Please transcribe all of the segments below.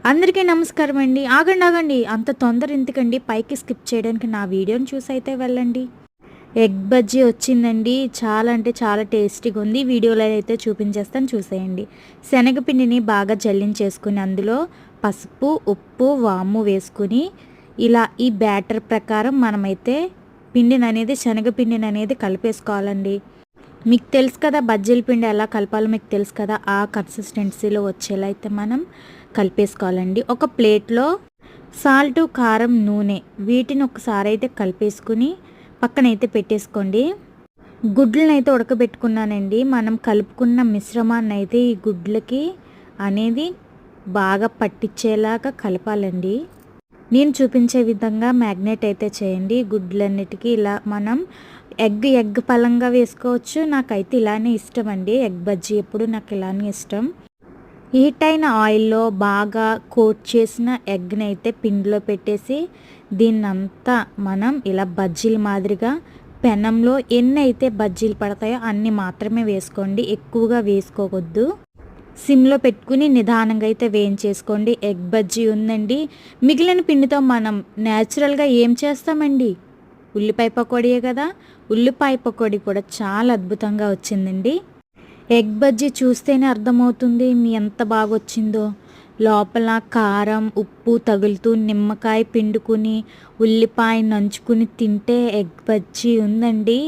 అందరికీ నమస్కారం అండి. ఆగండి అంత తొందర ఎందుకండి, పైకి స్కిప్ చేయడానికి నా వీడియోని చూసి అయితే వెళ్ళండి. ఎగ్ బజ్జీ వచ్చిందండి. చాలా అంటే చాలా టేస్టీగా ఉంది. వీడియోలో అయితే చూపించేస్తాను, చూసేయండి. శనగపిండిని బాగా జల్లించేసుకుని అందులో పసుపు, ఉప్పు, వాము వేసుకుని ఇలా ఈ బ్యాటర్ ప్రకారం మనమైతే శనగపిండిని అనేది కలిపేసుకోవాలండి. మీకు తెలుసు కదా బజ్జీల పిండి ఎలా కలపాలో మీకు తెలుసు కదా, ఆ కన్సిస్టెన్సీలో వచ్చేలా అయితే మనం కలిపేసుకోవాలండి. ఒక ప్లేట్లో సాల్ట్, కారం, నూనె వీటిని ఒకసారి అయితే కలిపేసుకుని పక్కనైతే పెట్టేసుకోండి. గుడ్లను అయితే ఉడకబెట్టుకున్నానండి. మనం కలుపుకున్న మిశ్రమాన్ని అయితే ఈ గుడ్లకి అనేది బాగా పట్టించేలాగా కలపాలండి. నేను చూపించే విధంగా మ్యాగ్నేట్ అయితే చేయండి. గుడ్లన్నిటికీ ఇలా మనం ఎగ్ పలంగా వేసుకోవచ్చు. నాకైతే ఇలానే ఇష్టం అండి. ఎగ్ బజ్జీ ఎప్పుడు నాకు ఇలానే ఇష్టం. హీట్ అయిన ఆయిల్లో బాగా కోట్ చేసిన ఎగ్ని అయితే పిండిలో పెట్టేసి దీన్నంతా మనం ఇలా బజ్జీల మాదిరిగా పెనంలో ఎన్ని అయితే బజ్జీలు పడతాయో అన్ని మాత్రమే వేసుకోండి, ఎక్కువగా వేసుకోవద్దు. సిమ్లో పెట్టుకుని నిదానంగా అయితే వేయించేసుకోండి. ఎగ్ బజ్జీ ఉందండి. మిగిలిన పిండితో మనం న్యాచురల్గా ఏం చేస్తామండి, ఉల్లిపాయ పకోడీయే కదా. ఉల్లిపాయ పకోడీ కూడా చాలా అద్భుతంగా వచ్చిందండి. ఎగ్ బజ్జీ చూస్తేనే అర్థమవుతుంది మీ ఎంత బాగా వచ్చిందో. లోపల కారం, ఉప్పు తగులుతూ నిమ్మకాయ పిండుకుని ఉల్లిపాయ నంచుకుని తింటే ఎగ్ బజ్జీ ఉందండి.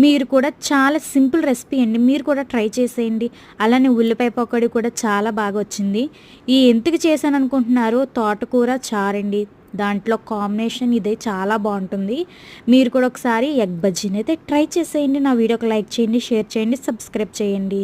మీరు కూడా చాలా సింపుల్ రెసిపీ అండి, మీరు కూడా ట్రై చేసేయండి. అలానే ఉల్లిపాయ పకోడీ కూడా చాలా బాగా వచ్చింది. ఈ ఎందుకు చేశాను అనుకుంటున్నారు, తోటకూర చారండి. దాంట్లో కాంబినేషన్ ఇదే చాలా బాగుంటుంది. మీరు కూడా ఒకసారి ఎగ్ బజ్జీని అయితే ట్రై చేసేయండి. నా వీడియోకి లైక్ చేయండి, షేర్ చేయండి, సబ్స్క్రైబ్ చేయండి.